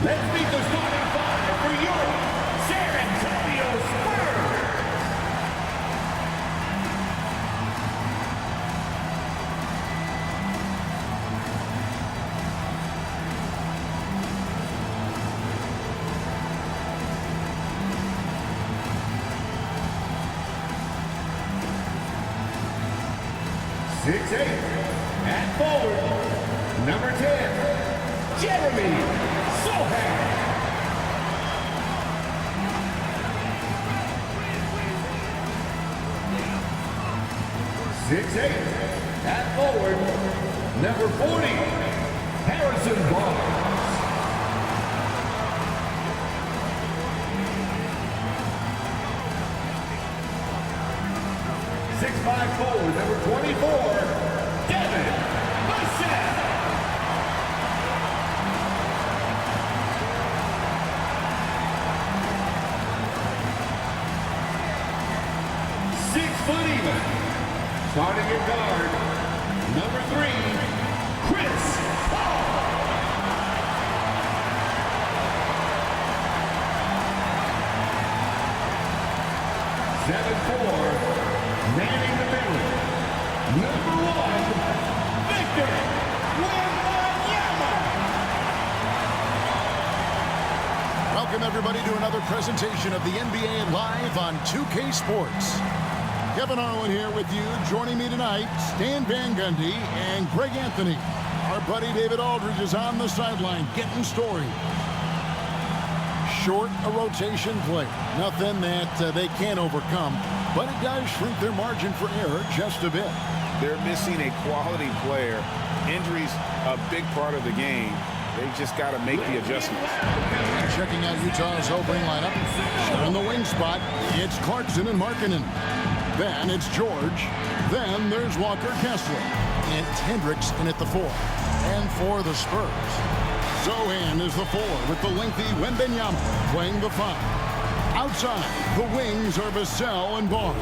Let's meet the starting five for your San Antonio Spurs. 6'8", at forward, number 10, Jeremy Sohan. 6'8", at forward, number 40, Harrison Barnes. 6'5" forward, number 24, Devin Vassell. 6 foot even. Starting at guard, number 3, Chris Paul. 7'4", manning the middle, number 1, Victor Wembanyama. Welcome everybody to another presentation of the NBA Live on 2K Sports. Kevin Harlan here with you. Joining me tonight, Stan Van Gundy and Greg Anthony. Our buddy David Aldridge is on the sideline getting stories. Short a rotation play. Nothing that they can't overcome, but it does shrink their margin for error just a bit. They're missing a quality player. Injuries a big part of the game. They just got to make the adjustments. Checking out Utah's opening lineup. In the wing spot, it's Clarkson and Markkanen. Then it's George. Then there's Walker Kessler. And Hendricks in at the 4. And for the Spurs, Sohan is the 4 with the lengthy Wembanyama playing the 5. Outside, the wings are Vassell and Barnes.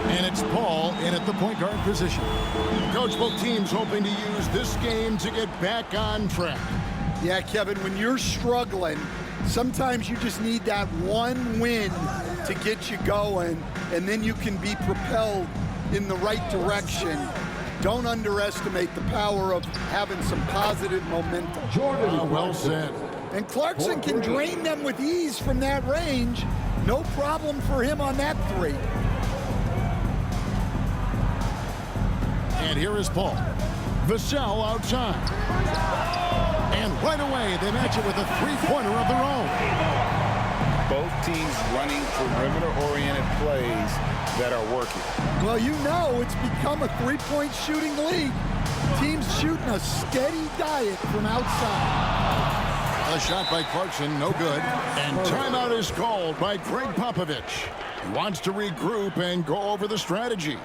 And it's Paul in at the point guard position. Coach, both teams hoping to use this game to get back on track. Yeah, Kevin, when you're struggling, sometimes you just need that one win to get you going, and then you can be propelled in the right direction. Don't underestimate the power of having some positive momentum. Well said. And Clarkson can drain them with ease from that range. No problem for him on that 3. And here is Paul. Vassell outside. And right away, they match it with a three-pointer of their own. Both teams running perimeter-oriented plays that are working. Well, you know it's become a three-point shooting league. Teams shooting a steady diet from outside. A shot by Clarkson, no good. And timeout is called by Greg Popovich. He wants to regroup and go over the strategy.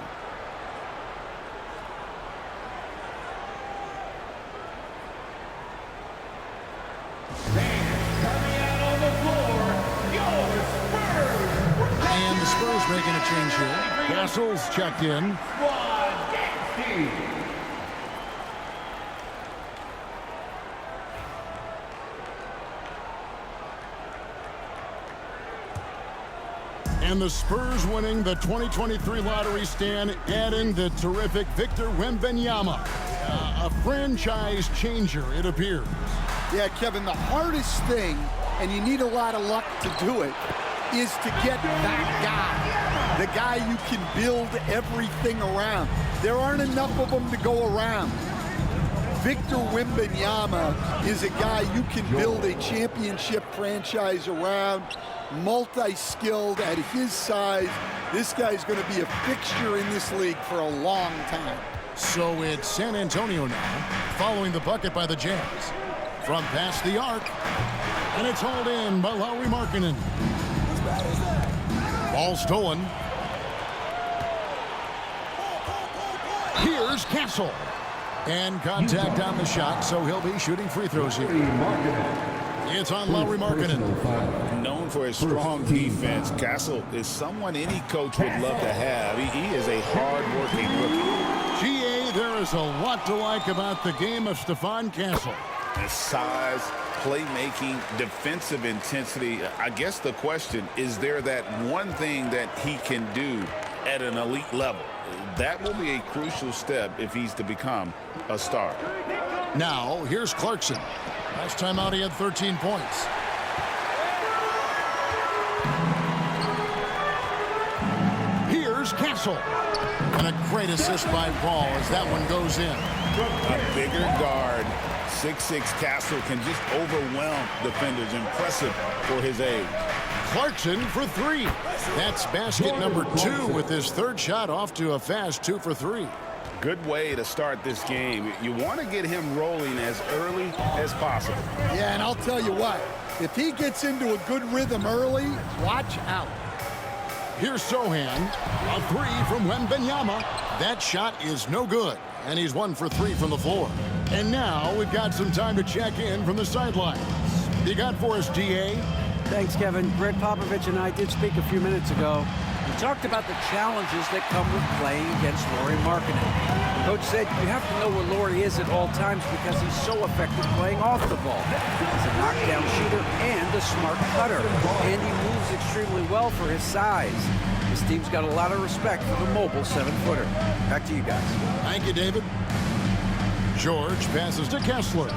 And the Spurs making a change here. Castle's checked in. And the Spurs winning the 2023 lottery, Stan, adding the terrific Victor Wembanyama. A franchise changer, it appears. Yeah, Kevin, the hardest thing, and you need a lot of luck to do it, is to get that guy. The guy you can build everything around. There aren't enough of them to go around. Victor Wembanyama is a guy you can build a championship franchise around, multi-skilled at his size. This guy's going to be a fixture in this league for a long time. So it's San Antonio now, following the bucket by the Jazz. From past the arc, and it's hauled in by Lauri Markkanen. Ball stolen. Here's Castle. And contact on the shot, so he'll be shooting free throws here. It's on Lauri Markkanen. Known for his strong defense, Castle is someone any coach would love to have. He is a hard-working rookie. GA, there is a lot to like about the game of Stephon Castle. His size, playmaking, defensive intensity. I guess the question, is there that one thing that he can do at an elite level? That will be a crucial step if he's to become a star. Now, here's Clarkson. Last time out, he had 13 points. Here's Castle. And a great assist by Paul as that one goes in. A bigger guard, 6'6" Castle, can just overwhelm defenders. Impressive for his age. Clarkson for three. That's basket number 2 with his third shot off to a fast 2 for 3. Good way to start this game. You want to get him rolling as early as possible. Yeah, and I'll tell you what, if he gets into a good rhythm early, watch out. Here's Sohan, a 3 from Wembanyama. That shot is no good, and he's 1 for 3 from the floor. And now we've got some time to check in from the sidelines. You got for us, DA? Thanks, Kevin. Greg Popovich and I did speak a few minutes ago. We talked about the challenges that come with playing against Lauri Markkanen. The coach said you have to know where Lauri is at all times because he's so effective playing off the ball. He's a knockdown shooter and a smart cutter, and he moves extremely well for his size. This team's got a lot of respect for the mobile 7-footer. Back to you guys. Thank you, David. George passes to Kessler.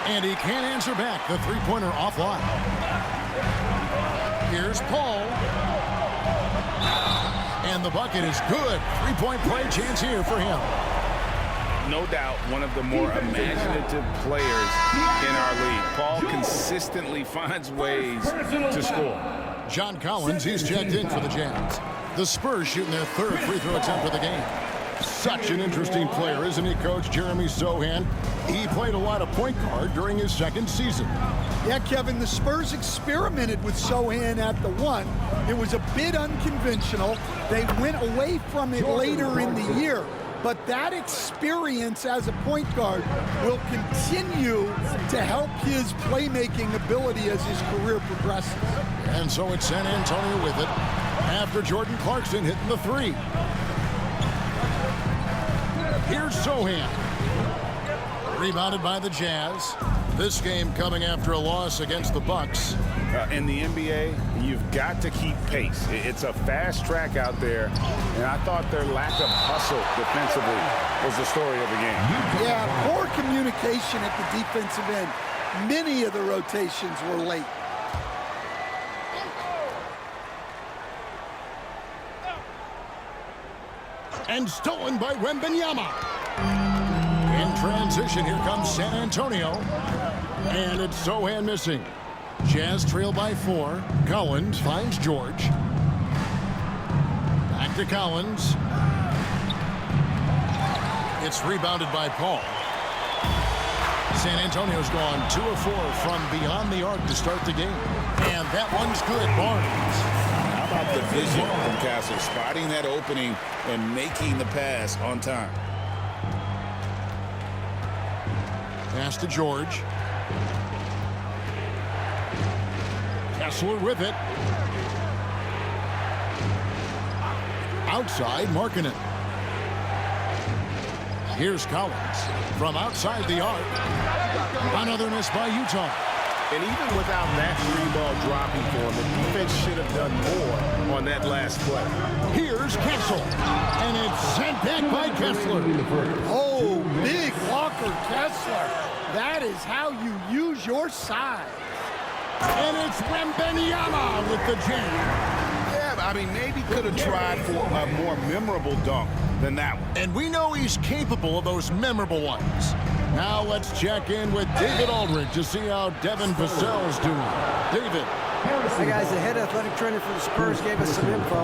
And he can't answer back. The three-pointer offline. Here's Paul. And the bucket is good. Three-point play chance here for him. No doubt one of the more imaginative players in our league. Paul consistently finds ways to score. John Collins, he's checked in for the Jazz. The Spurs shooting their third free throw attempt of the game. Such an interesting player, isn't he, Coach Jeremy Sohan? He played a lot of point guard during his second season. Yeah, Kevin, the Spurs experimented with Sohan at the 1. It was a bit unconventional. They went away from it later in the year. But that experience as a point guard will continue to help his playmaking ability as his career progresses. And so it's San Antonio with it after Jordan Clarkson hitting the 3. Here's Sohan. Rebounded by the Jazz. This game coming after a loss against the Bucks. In the NBA, you've got to keep pace. It's a fast track out there, and I thought their lack of hustle defensively was the story of the game. Yeah, poor communication at the defensive end. Many of the rotations were late. And stolen by Wembanyama. In transition, here comes San Antonio. And it's Sohan missing. Jazz trail by 4. Collins finds George. Back to Collins. It's rebounded by Paul. San Antonio's gone 2 of 4 from beyond the arc to start the game. And that one's good. Barnes. How about the vision from Castle, spotting that opening and making the pass on time. Pass to George. Kessler with it. Outside, Markkanen. Here's Collins from outside the arc. Another miss by Utah. And even without that 3-ball dropping for him, the defense should have done more on that last play. Here's Castle. And it's sent back by Kessler. Oh, big Walker Kessler. That is how you use your size. And it's Wembanyama with the jam. Yeah, I mean, maybe could have tried for a more memorable dunk than that one. And we know he's capable of those memorable ones. Now let's check in with David Aldridge to see how Devin Vassell's doing. David. Hi, guys. The head athletic trainer for the Spurs gave us some info.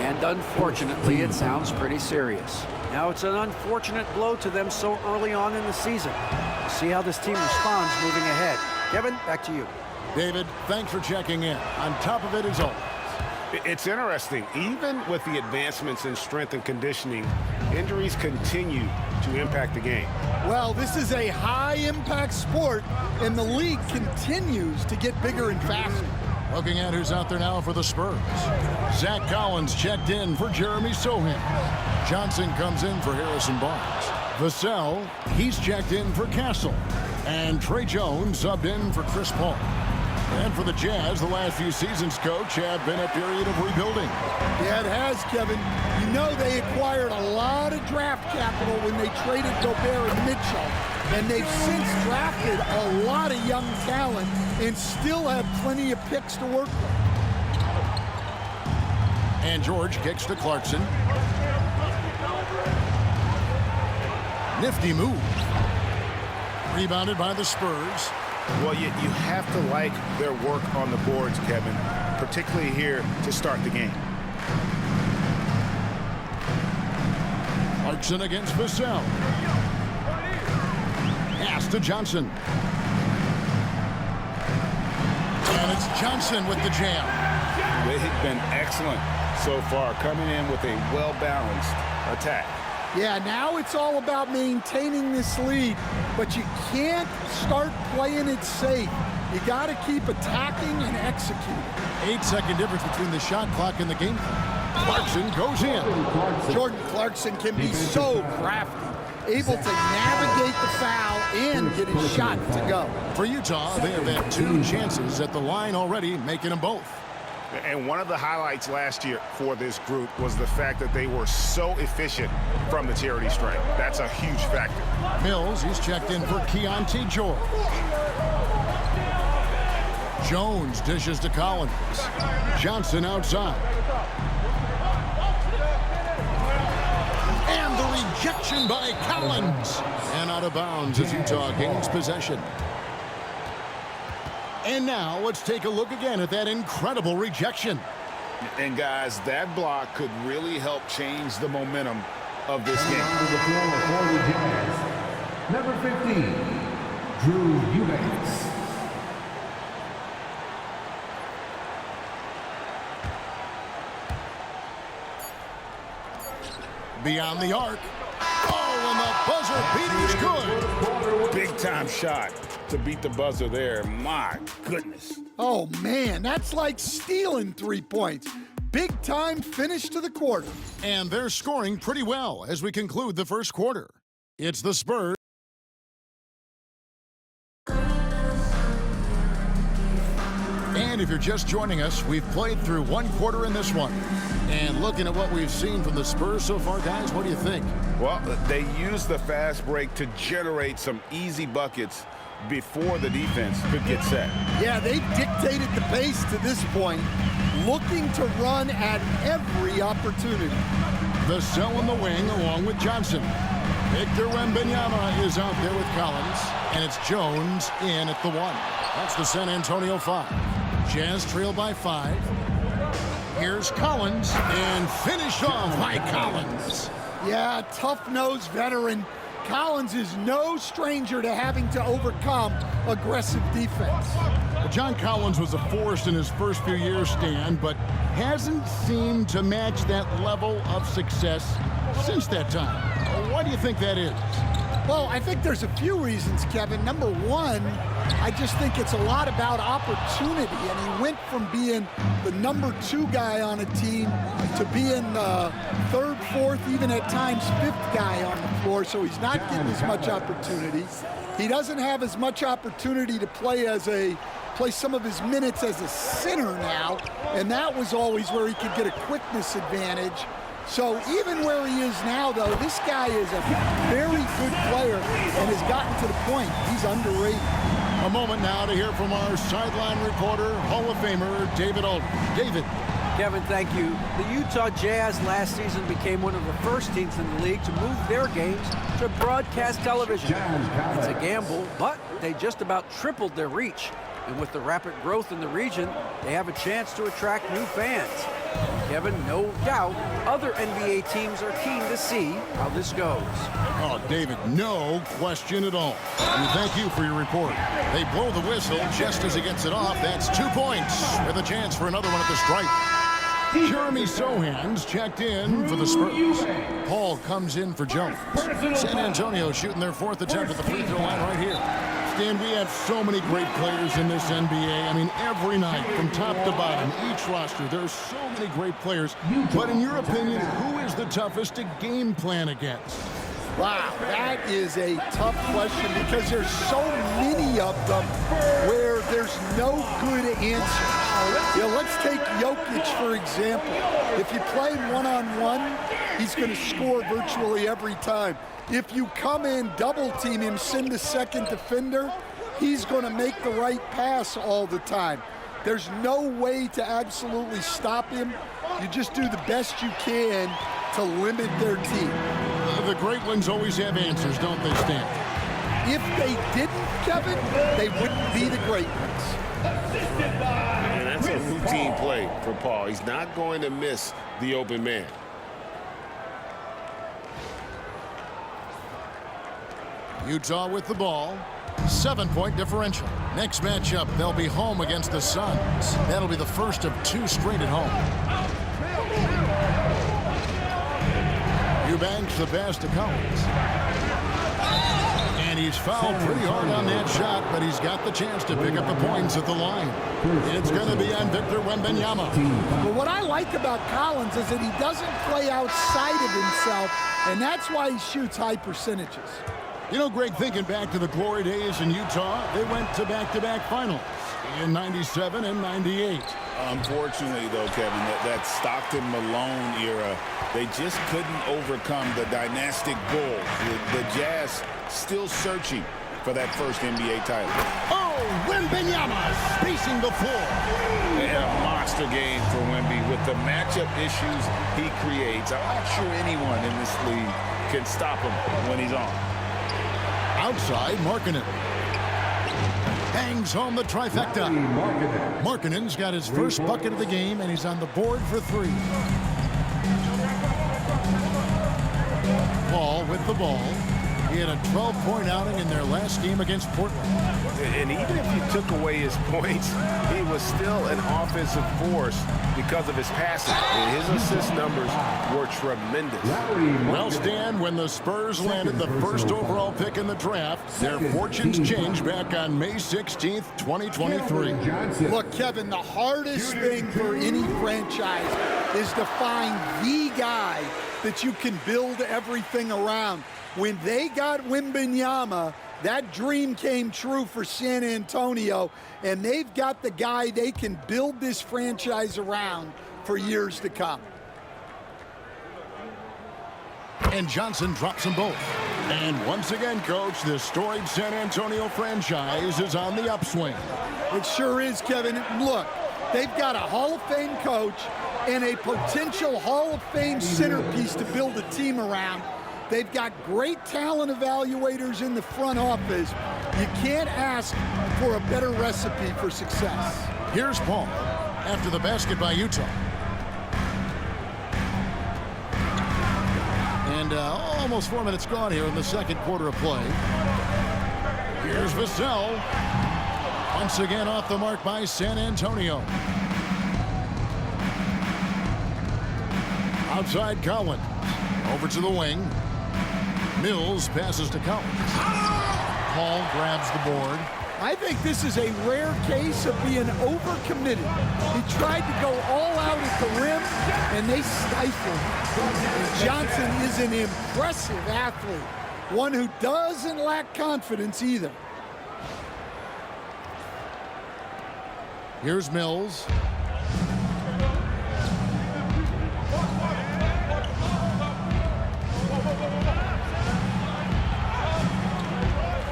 And unfortunately, it sounds pretty serious. Now, it's an unfortunate blow to them so early on in the season. We'll see how this team responds moving ahead. Kevin, back to you. David, thanks for checking in. On top of it as always. It's interesting. Even with the advancements in strength and conditioning, injuries continue to impact the game. Well, this is a high-impact sport, and the league continues to get bigger and faster. Looking at who's out there now for the Spurs. Zach Collins checked in for Jeremy Sohan. Johnson comes in for Harrison Barnes. Vassell, he's checked in for Castle. And Trey Jones subbed in for Chris Paul. And for the Jazz, the last few seasons, Coach, have been a period of rebuilding. Yeah, it has, Kevin. You know they acquired a lot of draft capital when they traded Gobert and Mitchell. And they've since drafted a lot of young talent and still have plenty of picks to work with. And George kicks to Clarkson. Nifty move. Rebounded by the Spurs. Well, you have to like their work on the boards, Kevin, particularly here to start the game. Clarkson against Vassell. Pass to Johnson. And it's Johnson with the jam. They've been excellent so far, coming in with a well-balanced attack. Yeah, now it's all about maintaining this lead, but you can't start playing it safe. You got to keep attacking and executing. 8-second difference between the shot clock and the game clock. Clarkson goes in. Jordan Clarkson can be so crafty, able to navigate the foul and get his shot to go. For Utah, they have had 2 chances at the line already, making them both. And one of the highlights last year for this group was the fact that they were so efficient from the charity stripe. That's a huge factor. Mills, he's checked in for Keontae George. Jones dishes to Collins. Johnson outside. And the rejection by Collins. And out of bounds as Utah gains possession. And now let's take a look again at that incredible rejection. And guys, that block could really help change the momentum of this game. On the floor for the Jazz, number 15, Drew Eubanks. Beyond the arc. Oh, and the buzzer beater's good. Big-time shot to beat the buzzer there. My goodness. Oh, man, that's like stealing 3 points. Big time finish to the quarter. And they're scoring pretty well as we conclude the first quarter. It's the Spurs. And if you're just joining us, we've played through 1 quarter in this one. And looking at what we've seen from the Spurs so far, guys, what do you think? Well, they used the fast break to generate some easy buckets before the defense could get set. Yeah, they dictated the pace to this point, looking to run at every opportunity. Vassell in the wing along with Johnson. Victor Wembanyama is out there with Collins, and it's Jones in at the 1. That's the San Antonio 5. Jazz trail by 5. Here's Collins, and finished off by Collins. Yeah, tough-nosed veteran. Collins is no stranger to having to overcome aggressive defense. John Collins was a force in his first few years, Stan, but hasn't seemed to match that level of success since that time. Why do you think that is? Well, I think there's a few reasons, Kevin. Number one, I just think it's a lot about opportunity, and he went from being the number 2 guy on a team to being the 3rd, 4th, even at times 5th guy on the floor, so he's not getting as much opportunity. He doesn't have as much opportunity to play some of his minutes as a center now, and that was always where he could get a quickness advantage. So even where he is now, though, this guy is a very good player and has gotten to the point he's underrated. A moment now to hear from our sideline reporter, Hall of Famer David Aldridge. David. Kevin, thank you. The Utah Jazz last season became one of the first teams in the league to move their games to broadcast television. It's a gamble, but they just about tripled their reach. And with the rapid growth in the region, they have a chance to attract new fans. Kevin, no doubt, other NBA teams are keen to see how this goes. Oh, David, no question at all. And thank you for your report. They blow the whistle just as he gets it off. That's 2 points with a chance for another one at the stripe. Jeremy Sohan's checked in for the Spurs. Paul comes in for Jones. San Antonio shooting their 4th attempt at the free throw line right here. Stan, we have so many great players in this NBA. I mean, every night, from top to bottom, each roster, there's so many great players. But in your opinion, who is the toughest to game plan against? Wow, that is a tough question because there's so many of them where there's no good answers. You know, let's take Jokic, for example. If you play him one-on-one, he's going to score virtually every time. If you come in, double-team him, send a second defender, he's going to make the right pass all the time. There's no way to absolutely stop him. You just do the best you can to limit their team. The great ones always have answers, don't they, Stan? If they didn't, Kevin, they wouldn't be the great ones. And that's a routine play for Paul. He's not going to miss the open man. Utah with the ball. 7-point differential. Next matchup, they'll be home against the Suns. That'll be the first of 2 straight at home. Eubanks the pass to Collins. And he's fouled pretty hard on that shot, but he's got the chance to pick up the points at the line. It's going to be on Victor Wembanyama. But what I like about Collins is that he doesn't play outside of himself, and that's why he shoots high percentages. You know, Greg, thinking back to the glory days in Utah, they went to back-to-back finals in 97 and 98. Unfortunately, though, Kevin, that Stockton-Malone era, they just couldn't overcome the dynastic Bulls. The Jazz still searching for that first NBA title. Oh, Wembanyama spacing the floor. And a monster game for Wemby with the matchup issues he creates. I'm not sure anyone in this league can stop him when he's on. Outside, Markkanen hangs home the trifecta. Markkanen's got his first bucket of the game, and he's on the board for 3. Paul with the ball. He had a 12-point outing in their last game against Portland. And even if you took away his points, he was still an offensive force because of his passing. And his assist numbers were tremendous. Well, Stan, when the Spurs landed the first overall pick in the draft, their fortunes changed back on May 16th, 2023. Look, Kevin, the hardest thing for any franchise is to find the guy that you can build everything around. When they got Wembanyama, that dream came true for San Antonio, and they've got the guy they can build this franchise around for years to come. And Johnson drops them both. And once again, Coach, the storied San Antonio franchise is on the upswing. It sure is, Kevin. Look, they've got a Hall of Fame coach and a potential Hall of Fame centerpiece to build a team around. They've got great talent evaluators in the front office. You can't ask for a better recipe for success. Here's Paul after the basket by Utah. And almost 4 minutes gone here in the second quarter of play. Here's Vassell. Once again off the mark by San Antonio. Outside Collins. Over to the wing. Mills passes to Collins. Paul grabs the board. I think this is a rare case of being overcommitted. He tried to go all out at the rim, and they stifled him. Johnson is an impressive athlete, one who doesn't lack confidence either. Here's Mills.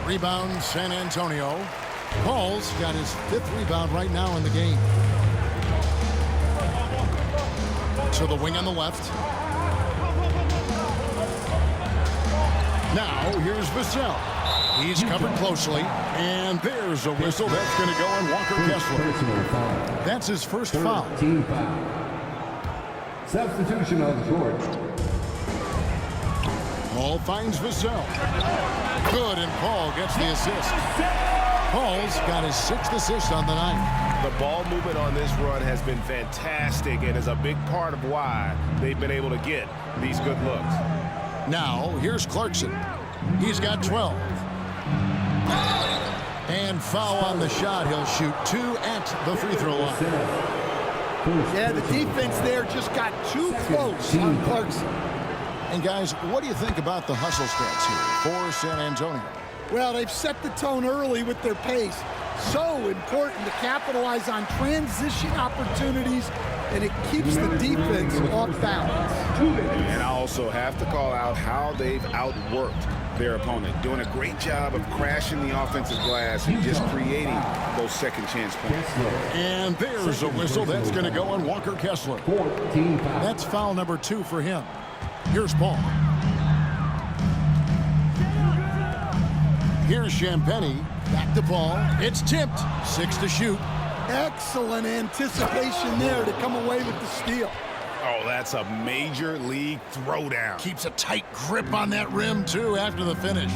Rebound, San Antonio. Paul's got his 5th rebound right now in the game. To the wing on the left. Now, here's Vassell. He's covered closely. And there's a whistle that's going to go on Walker Kessler. That's his first foul. Team foul. Substitution on the court. Paul finds Vassell. Good, and Paul gets the assist. Paul's got his 6th assist on the night. The ball movement on this run has been fantastic and is a big part of why they've been able to get these good looks. Now, here's Clarkson. He's got 12. And foul on the shot. He'll shoot 2 at the free throw line. Yeah, the defense there just got too close on Clarkson. And guys, what do you think about the hustle stats here for San Antonio? Well, they've set the tone early with their pace. So important to capitalize on transition opportunities, and it keeps the defense off balance. And I also have to call out how they've outworked their opponent, doing a great job of crashing the offensive glass and just creating those second chance points. And there's a whistle that's going to go on Walker Kessler. That's foul number 2 for him. Here's Paul. Here's Champagny. Back to Paul. It's tipped. 6 to shoot. Excellent anticipation there to come away with the steal. Oh, that's a major league throwdown. Keeps a tight grip on that rim, too, after the finish.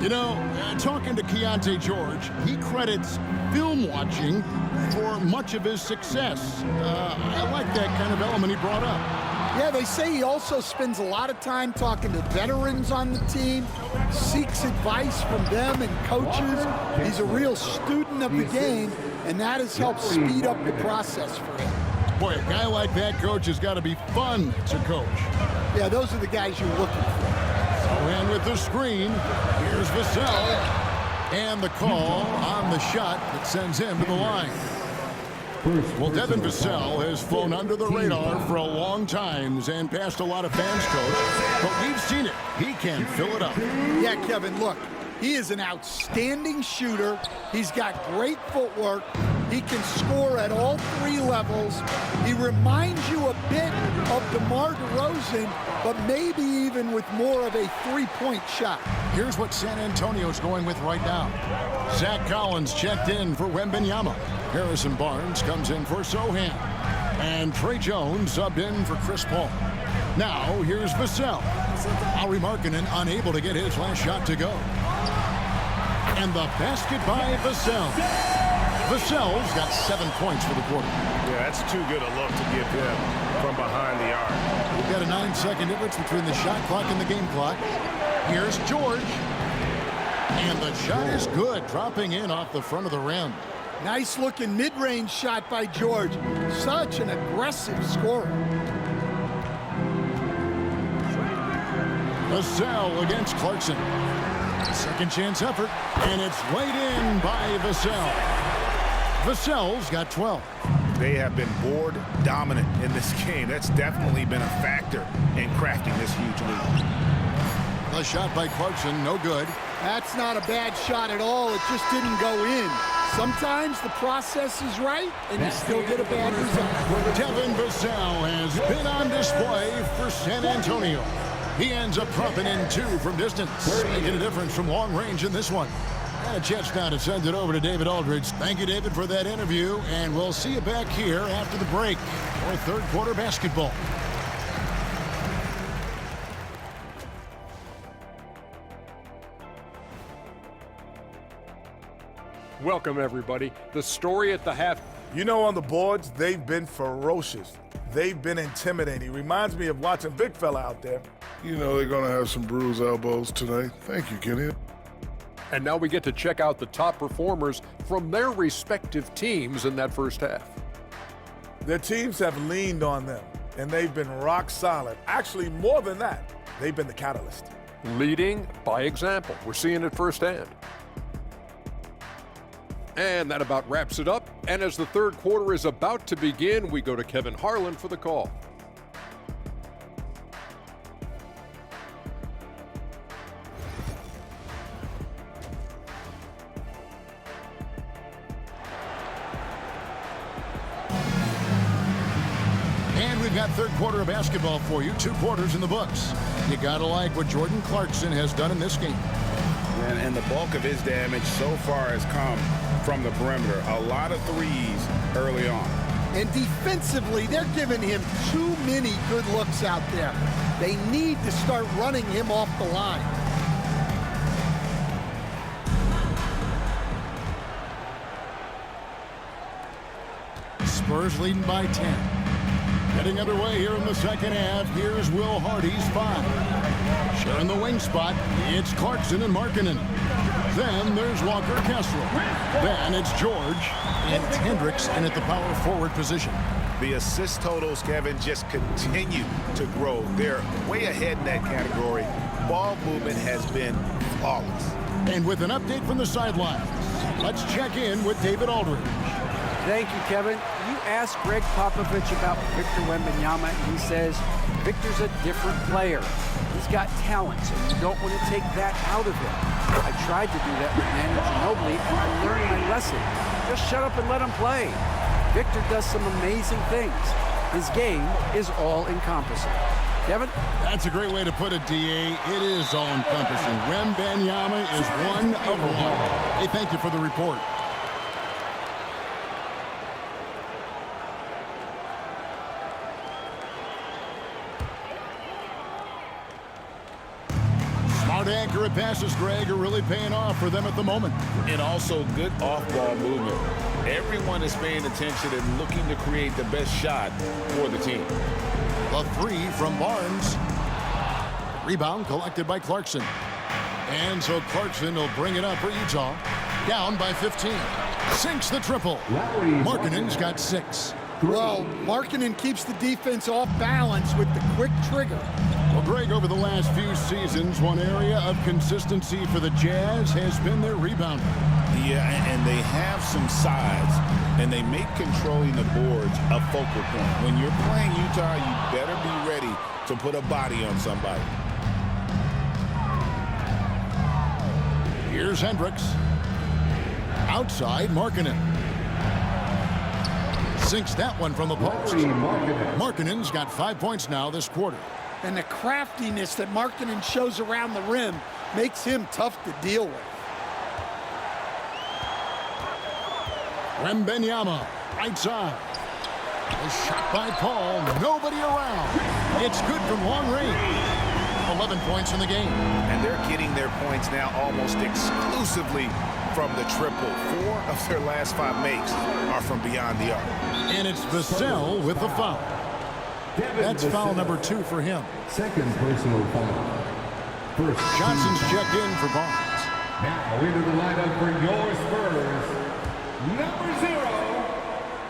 You know, talking to Keontae George, he credits film watching for much of his success. I like that kind of element he brought up. Yeah, they say he also spends a lot of time talking to veterans on the team, seeks advice from them and coaches. He's a real student of the game, and that has helped speed up the process for him. Boy, a guy like that, coach, has got to be fun to coach. Yeah, those are the guys you're looking for. And with the screen, here's Vassell. And the call on the shot that sends him to the line. Well, Devin Vassell has flown under the radar for a long time and passed a lot of fans, coach. But we've seen it. He can fill it up. Yeah, Kevin, look, he is an outstanding shooter. He's got great footwork. He can score at all 3 levels. He reminds you a bit of DeMar DeRozan, but maybe even with more of a 3-point shot. Here's what San Antonio's going with right now. Zach Collins checked in for Wembanyama. Harrison Barnes comes in for Sohan. And Trey Jones subbed in for Chris Paul. Now, here's Vassell. Lauri Markkanen unable to get his last shot to go. And the basket by Vassell. Vassell's got 7 points for the quarter. Yeah, that's too good a look to give him from behind the arc. We've got a 9-second difference between the shot clock and the game clock. Here's George. And the shot is good, dropping in off the front of the rim. Nice looking mid-range shot by George. Such an aggressive scorer. Vassell against Clarkson. Second chance effort, and it's laid in by Vassell. Vassell's got 12. They have been board dominant in this game. That's definitely been a factor in crafting this huge lead. The shot by Clarkson, no good. That's not a bad shot at all. It just didn't go in. Sometimes the process is right, and you still get a bad result. Devin Vassell has been on display for San Antonio. He ends up dropping in 2 from distance, making a difference from long range in this one. And a chance now to send it over to David Aldridge. Thank you, David, for that interview, and we'll see you back here after the break for third quarter basketball. Welcome, everybody. The story at the half. You know, on the boards, they've been ferocious. They've been intimidating. Reminds me of watching big fella out there. You know they're going to have some bruised elbows tonight. Thank you, Kenny. And now we get to check out the top performers from their respective teams in that first half. Their teams have leaned on them, and they've been rock solid. Actually, more than that, they've been the catalyst. Leading by example. We're seeing it firsthand. And that about wraps it up. And as the third quarter is about to begin, we go to Kevin Harlan for the call. And we've got third quarter of basketball for you. 2 quarters in the books. You gotta like what Jordan Clarkson has done in this game. And the bulk of his damage so far has come from the perimeter. A lot of threes early on. And defensively, they're giving him too many good looks out there. They need to start running him off the line. Spurs leading by 10. Getting underway here in the second half. Here's Will Hardy's 5. Sharing the wing spot, it's Clarkson and Markkanen. Then there's Walker Kessler. Then it's George and Hendricks in at the power forward position. The assist totals, Kevin, just continue to grow. They're way ahead in that category. Ball movement has been flawless. And with an update from the sidelines, let's check in with David Aldridge. Thank you, Kevin. You asked Greg Popovich about Victor Wembanyama, and he says Victor's a different player. He's got talent, so you don't want to take that out of him. I tried to do that with Manu Ginobili, and I learned my lesson. Just shut up and let him play. Victor does some amazing things. His game is all-encompassing. Kevin? That's a great way to put it, D.A. It is all-encompassing. Wembanyama is one of one. Hey, thank you for the report. Smart, accurate passes, Greg, are really paying off for them at the moment. And also good off-ball movement. Everyone is paying attention and looking to create the best shot for the team. The three from Barnes. Rebound collected by Clarkson. And so Clarkson will bring it up for Utah. Down by 15. Sinks the triple. Markkanen's got 6. Well, Markkanen keeps the defense off balance with the quick trigger. Well, Greg, over the last few seasons, one area of consistency for the Jazz has been their rebounding. Yeah, and they have some size, and they make controlling the boards a focal point. When you're playing Utah, you better be ready to put a body on somebody. Here's Hendricks. Outside, Markkanen. Sinks that one from the post. Markkanen's got 5 points now this quarter. And the craftiness that Markkanen shows around the rim makes him tough to deal with. Wembanyama, right side. A shot by Paul, nobody around. It's good from long range. 11 points in the game. And they're getting their points now almost exclusively from the triple. 4 of their last 5 makes are from beyond the arc. And it's Vassell with the foul. That's foul number 2 for him. Second personal foul. First Johnson's checked in for Barnes. Now into the lineup for your Spurs, number 0,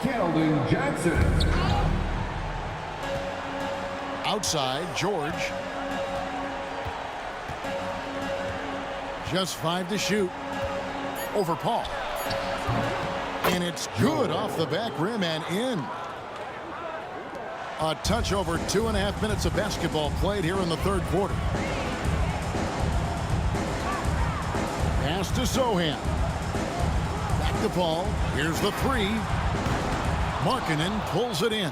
Keldon Johnson. Outside, George. Just 5 to shoot. Over Paul. And it's good off the back rim and in. A touch over 2.5 minutes of basketball played here in the third quarter. Pass to Sohan. Back to Paul. Here's the 3. Markkanen pulls it in.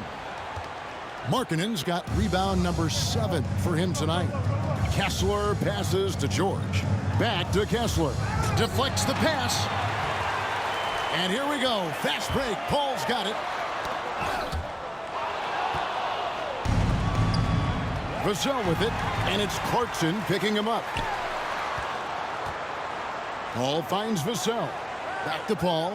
Markkanen's got rebound number 7 for him tonight. Kessler passes to George. Back to Kessler. Deflects the pass. And here we go. Fast break. Paul's got it. Vassell with it. And it's Clarkson picking him up. Paul finds Vassell. Back to Paul.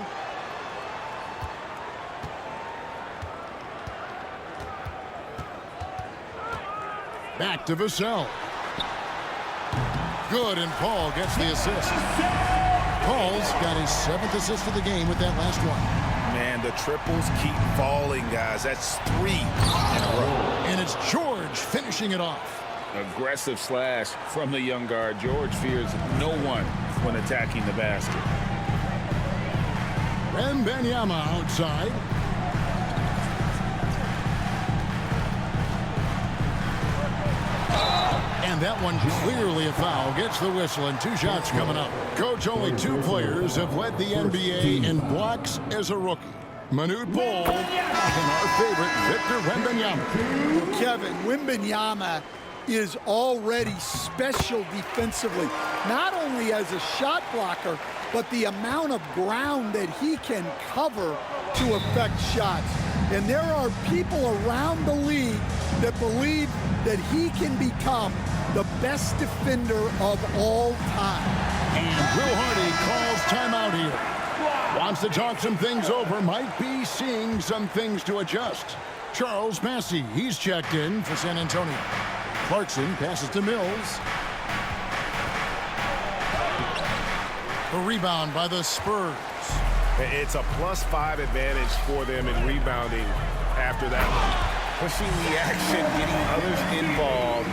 Back to Vassell. Good, and Paul gets the assist. Paul's got his 7th assist of the game with that last one. Man, the triples keep falling, guys. That's 3 in a row. And it's George finishing it off. Aggressive slash from the young guard. George fears no one when attacking the basket. Wembanyama outside. And that one clearly a foul. Gets the whistle and 2 shots coming up. Coach, only 2 players have led the NBA in blocks as a rookie. Manute Bol and our favorite Victor Wembanyama. Well, Kevin, Wembanyama is already special defensively, not only as a shot blocker, but the amount of ground that he can cover to affect shots. And there are people around the league that believe that he can become the best defender of all time. And Will Hardy calls timeout here. Wants to talk some things over, might be seeing some things to adjust. Charles Massey, he's checked in for San Antonio. Clarkson passes to Mills. A rebound by the Spurs. It's a +5 advantage for them in rebounding after that one. Pushing the action, getting others involved.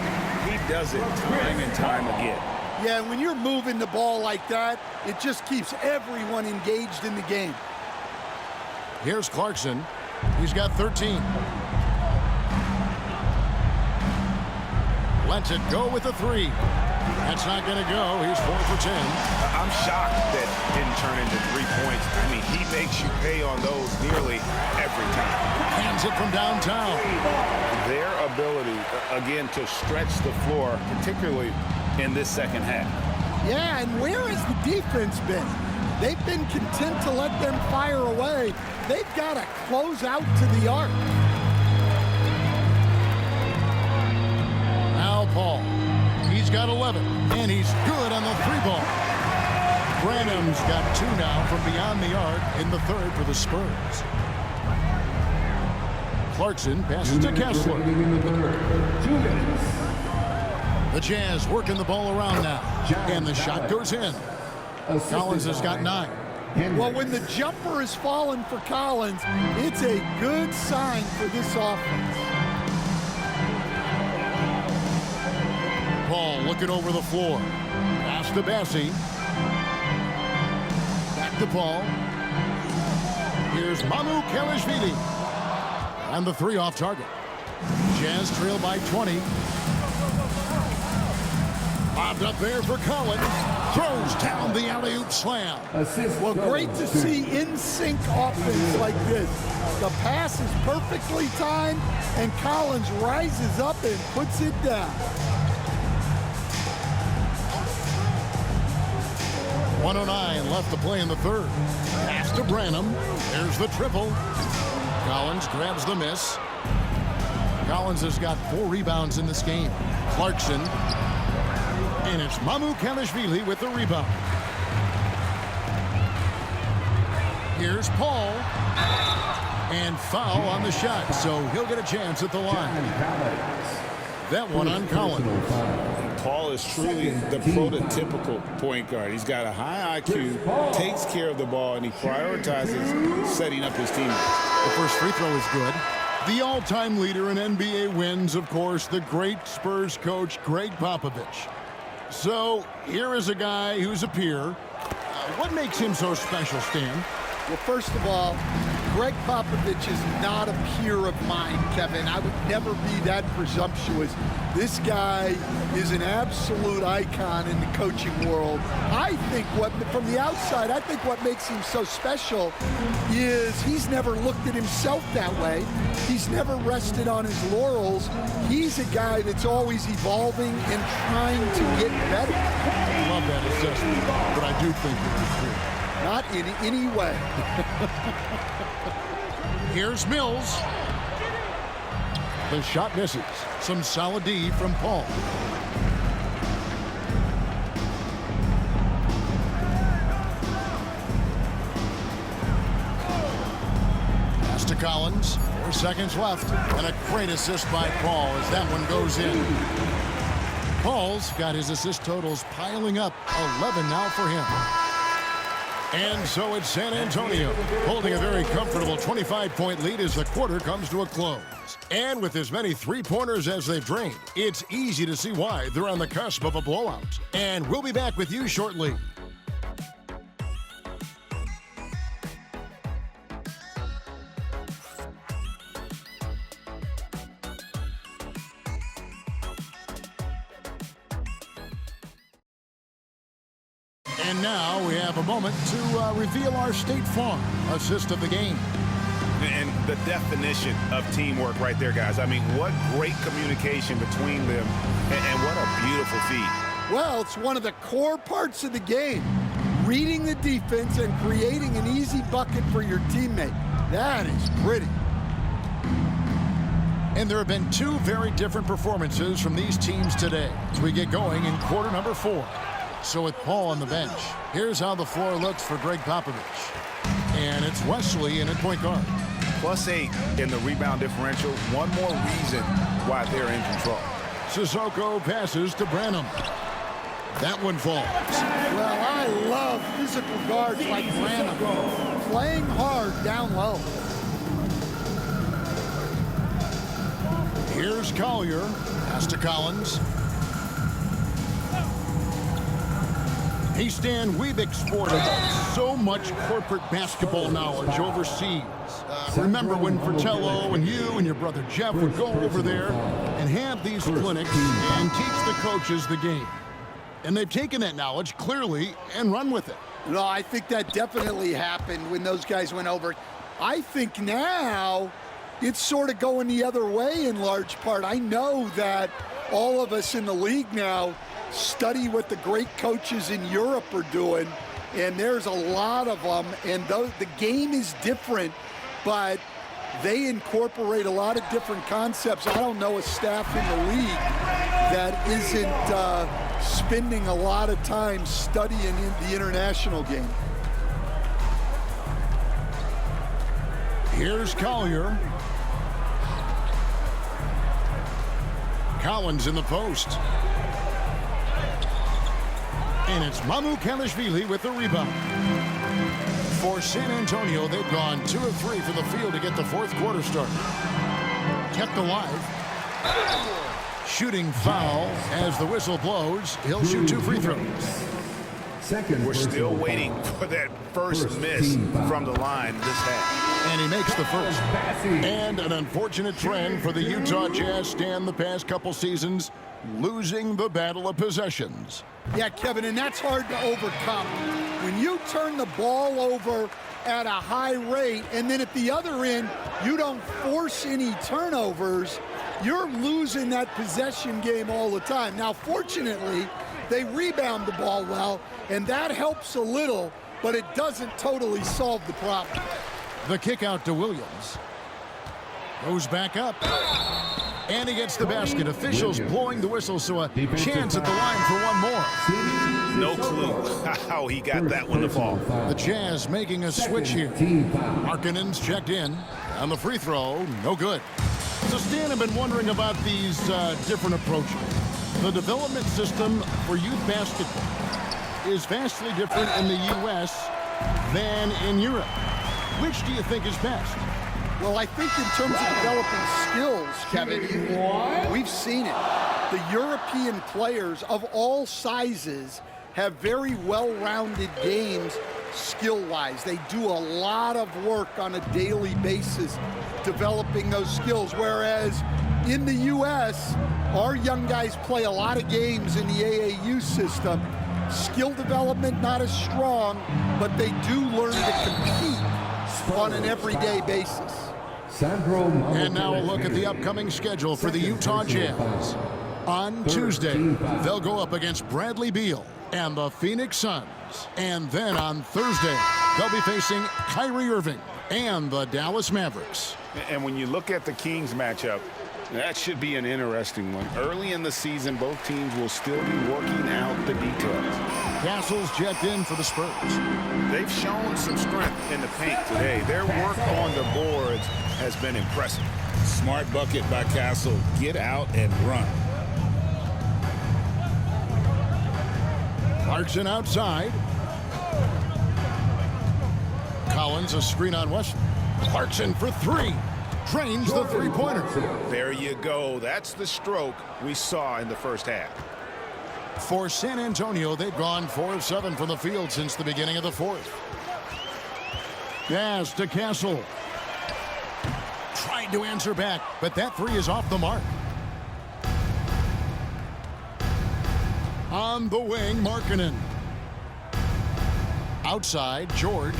He does it time and time again. Yeah, when you're moving the ball like that, it just keeps everyone engaged in the game. Here's Clarkson. He's got 13. Lets it go with a 3. That's not going to go. He's 4 for 10. I'm shocked that didn't turn into 3 points. I mean, he makes you pay on those nearly every time. Hands it from downtown. Their ability, again, to stretch the floor, particularly in this second half. Yeah, and where has the defense been? They've been content to let them fire away. They've got to close out to the arc. Now Paul. He's got 11, and he's good on the 3-ball. Branham's got 2 now from beyond the arc in the 3rd for the Spurs. Clarkson passes to Kessler. 2 minutes. The Jazz working the ball around now, and the shot goes in. Collins has got 9. Well, when the jumper is falling for Collins, it's a good sign for this offense. Paul looking over the floor. Pass to Bassi. Back to Paul. Here's Mamu Kelishvili. And the 3 off target. Jazz trail by 20. Bobbed up there for Collins. Throws down the alley-oop slam. Well, great to see in-sync offense like this. The pass is perfectly timed, and Collins rises up and puts it down. 1:09 left to play in the 3rd. Pass to Branham. There's the triple. Collins grabs the miss. Collins has got 4 rebounds in this game. Clarkson. And it's Mamu Kelishvili with the rebound. Here's Paul. And foul on the shot, so he'll get a chance at the line. That one on Collins. Paul is truly the prototypical point guard. He's got a high IQ, takes care of the ball, and he prioritizes setting up his teammates. The first free throw is good. The all-time leader in NBA wins, of course, the great Spurs coach, Greg Popovich. So here is a guy who's a peer. What makes him so special, Stan? Well, first of all, Greg Popovich is not a peer of mine, Kevin. I would never be that presumptuous. This guy is an absolute icon in the coaching world. I think from the outside, I think what makes him so special is he's never looked at himself that way. He's never rested on his laurels. He's a guy that's always evolving and trying to get better. I love that assessment, but I do think it's true. Not in any way. Here's Mills. The shot misses. Some solid D from Paul. Pass to Collins. 4 seconds left. And a great assist by Paul as that one goes in. Paul's got his assist totals piling up. 11 now for him. And so it's San Antonio holding a very comfortable 25-point lead as the quarter comes to a close. And with as many three-pointers as they've drained, it's easy to see why they're on the cusp of a blowout. And we'll be back with you shortly. And now we have a moment to reveal our State Farm assist of the game. And the definition of teamwork right there, guys. I mean, what great communication between them, and what a beautiful feed. Well, it's one of the core parts of the game. Reading the defense and creating an easy bucket for your teammate. That is pretty. And there have been 2 very different performances from these teams today as we get going in quarter number 4. So with Paul on the bench, here's how the floor looks for Greg Popovich. And it's Wesley in at point guard. +8 in the rebound differential. One more reason why they're in control. Sissoko passes to Branham. That one falls. Well, I love physical guards like Branham. Playing hard down low. Here's Collier. Pass to Collins. He's Stan Weebick sported so much corporate basketball knowledge overseas. Remember when Fratello and you and your brother Jeff would go over there and have these clinics and teach the coaches the game. And they've taken that knowledge clearly and run with it. No, I think that definitely happened when those guys went over. I think now it's sort of going the other way in large part. I know that all of us in the league now study what the great coaches in Europe are doing, and there's a lot of them, and the game is different, but they incorporate a lot of different concepts. I don't know a staff in the league that isn't spending a lot of time studying in the international game. Here's Collier. Collins in the post. And it's Mamu Kalashvili with the rebound. For San Antonio, they've gone 2 of 3 from the field to get the fourth quarter started. Kept alive. Shooting foul as the whistle blows. He'll shoot 2 free throws. We're still waiting for that first miss from the line this half. And he makes the first. And an unfortunate trend for the Utah Jazz stand the past couple seasons, losing the battle of possessions. Yeah, Kevin, and that's hard to overcome. When you turn the ball over at a high rate, and then at the other end, you don't force any turnovers, you're losing that possession game all the time. Now, fortunately, they rebound the ball well, and that helps a little, but it doesn't totally solve the problem. The kick out to Williams. Goes back up. And he gets the basket. Officials blowing the whistle, so a chance at the line for one more. No clue how he got that one to fall. The Jazz making a switch here. Markkanen's checked in. On the free throw, no good. So Stan, have been wondering about these different approaches. The development system for youth basketball is vastly different in the U.S. than in Europe. Which do you think is best? Well, I think in terms of developing skills, Kevin, we've seen it. The European players of all sizes have very well-rounded games skill-wise. They do a lot of work on a daily basis developing those skills, whereas in the U.S., our young guys play a lot of games in the AAU system. Skill development not as strong, but they do learn to compete on an everyday basis. And now a look at the upcoming schedule for the Utah Jazz. On Tuesday, they'll go up against Bradley Beal and the Phoenix Suns. And then on Thursday, they'll be facing Kyrie Irving and the Dallas Mavericks. And when you look at the Kings matchup, that should be an interesting one. Early in the season, both teams will still be working out the details. Castle's checked in for the Spurs. They've shown some strength in the paint today. Their work on the boards has been impressive. Smart bucket by Castle. Get out and run. Clarkson outside. Collins a screen on West. Clarkson for 3. Drains the three-pointer. There you go. That's the stroke we saw in the first half. For San Antonio, they've gone 4 of 7 from the field since the beginning of the fourth. Pass to Castle. Tried to answer back, but that 3 is off the mark. On the wing, Markkanen. Outside, George.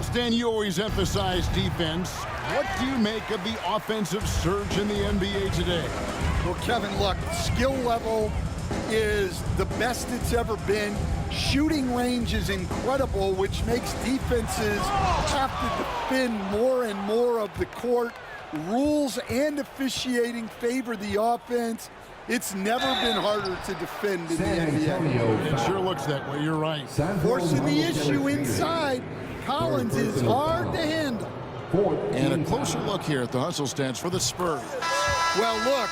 Stan, you always emphasize defense. What do you make of the offensive surge in the NBA today? Well, Kevin, look, skill level is the best it's ever been. Shooting range is incredible, which makes defenses have to defend more and more of the court. Rules and officiating favor the offense. It's never been harder to defend in the NBA. It sure looks that way. You're right. Forcing the issue inside. Collins is hard to handle. And a closer look here at the hustle stats for the Spurs. Well, look,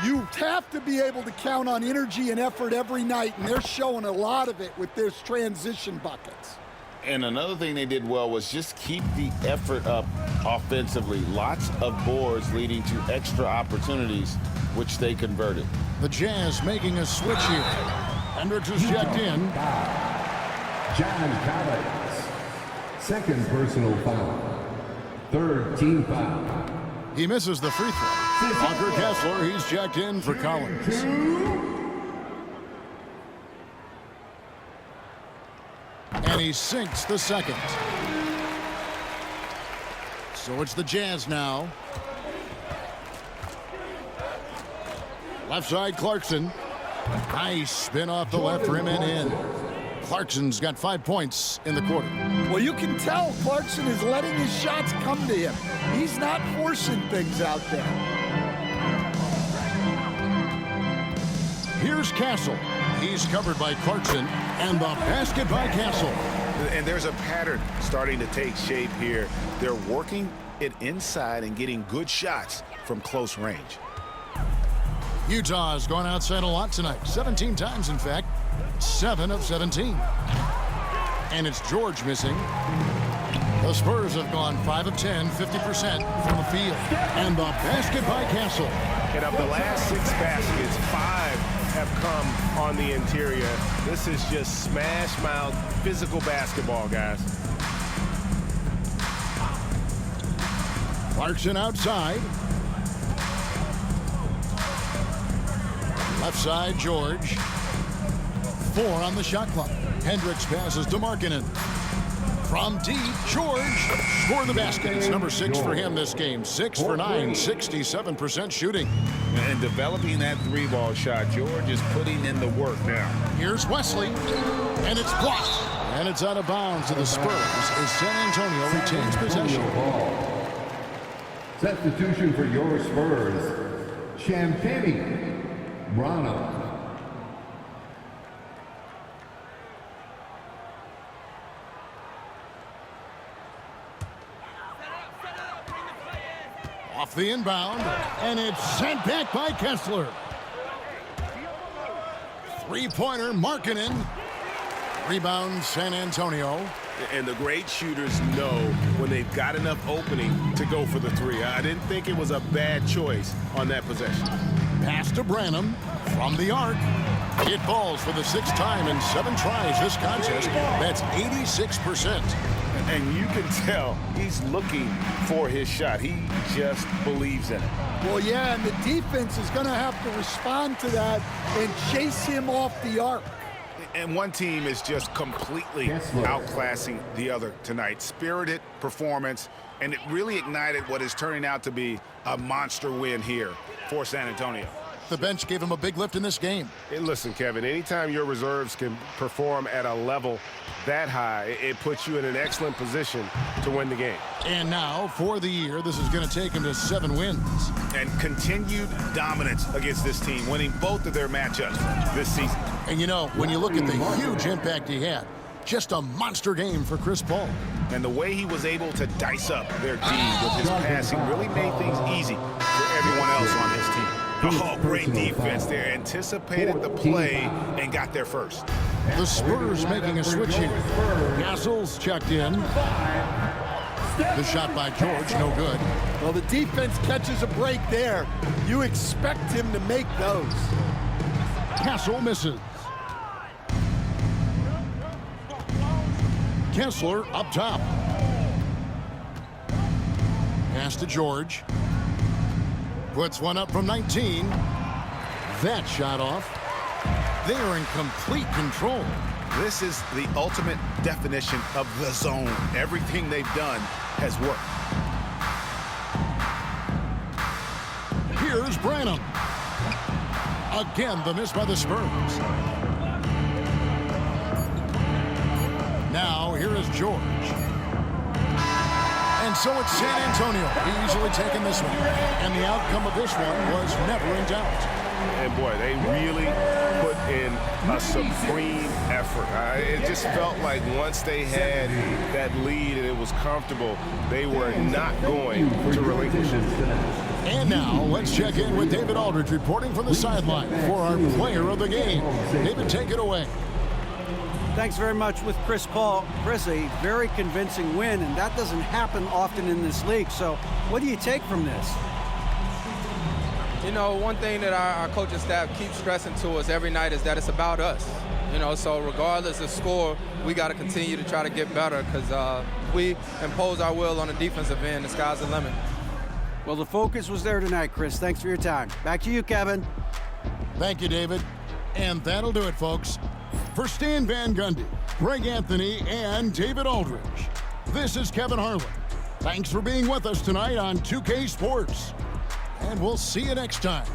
you have to be able to count on energy and effort every night, and they're showing a lot of it with their transition buckets. And another thing they did well was just keep the effort up offensively. Lots of boards leading to extra opportunities, which they converted. The Jazz making a switch here. Hendricks is checked in. John Collins, second personal foul. Third team foul. He misses the free throw. Walker Kessler, he's checked in for Collins. And he sinks the second. So it's the Jazz now. Left side, Clarkson. Nice spin off the left rim and in. Clarkson's got 5 points in the quarter. Well, you can tell Clarkson is letting his shots come to him. He's not forcing things out there. Here's Castle. He's covered by Clarkson, and the basket by Castle. And there's a pattern starting to take shape here. They're working it inside and getting good shots from close range. Utah's gone outside a lot tonight. 17 times, in fact. 7 of 17. And it's George missing. The Spurs have gone 5 of 10, 50% from the field. And the basket by Castle. And of the last 6 baskets, 5 have come on the interior. This is just smash mouth physical basketball, guys. Clarkson outside. Left side, George. 4 on the shot clock. Hendricks passes to Markkanen. From deep, George scored the basket. It's number 6 for him this game. 6 for 9, 67% shooting. And developing that 3-ball shot, George is putting in the work now. Here's Wesley, and it's blocked. And it's out of bounds to the Spurs as San Antonio retains possession. Substitution for your Spurs, Champagny Brano. Off the inbound, and it's sent back by Kessler. Three-pointer, Markkanen. Rebound, San Antonio. And the great shooters know when they've got enough opening to go for the 3. I didn't think it was a bad choice on that possession. Pass to Branham from the arc. It falls for the 6th time in 7 tries this contest. That's 86%. And you can tell he's looking for his shot. He just believes in it. Well, yeah, and the defense is going to have to respond to that and chase him off the arc. And one team is just completely outclassing the other tonight. Spirited performance, and it really ignited what is turning out to be a monster win here for San Antonio. The bench gave him a big lift in this game. Hey, listen, Kevin, anytime your reserves can perform at a level that high, it puts you in an excellent position to win the game. And now, for the year, this is going to take him to 7 wins. And continued dominance against this team, winning both of their matchups this season. And you know, when you look at the huge impact he had, just a monster game for Chris Paul. And the way he was able to dice up their D with his passing really made things easy for everyone else on his team. Oh, great defense there. Anticipated the play and got there first. The Spurs making a switch here. Castle's checked in. The shot by George, no good. Well, the defense catches a break there. You expect him to make those. Castle misses. Kessler up top. Pass to George. Puts one up from 19. That shot off. They are in complete control. This is the ultimate definition of the zone. Everything they've done has worked. Here's Branham. Again, the miss by the Spurs. Now, here is George. And so it's San Antonio easily taking this one. And the outcome of this one was never in doubt. And boy, they really put in a supreme effort. It just felt like once they had that lead and it was comfortable, they were not going to relinquish it. And now, let's check in with David Aldridge reporting from the sideline for our player of the game. David, take it away. Thanks very much with Chris Paul. Chris, a very convincing win, and that doesn't happen often in this league. So what do you take from this? You know, one thing that our coaching staff keeps stressing to us every night is that it's about us. You know, so regardless of score, we got to continue to try to get better because we impose our will on the defensive end. The sky's the limit. Well, the focus was there tonight, Chris. Thanks for your time. Back to you, Kevin. Thank you, David. And that'll do it, folks. For Stan Van Gundy, Greg Anthony, and David Aldridge, this is Kevin Harlan. Thanks for being with us tonight on 2K Sports. And we'll see you next time.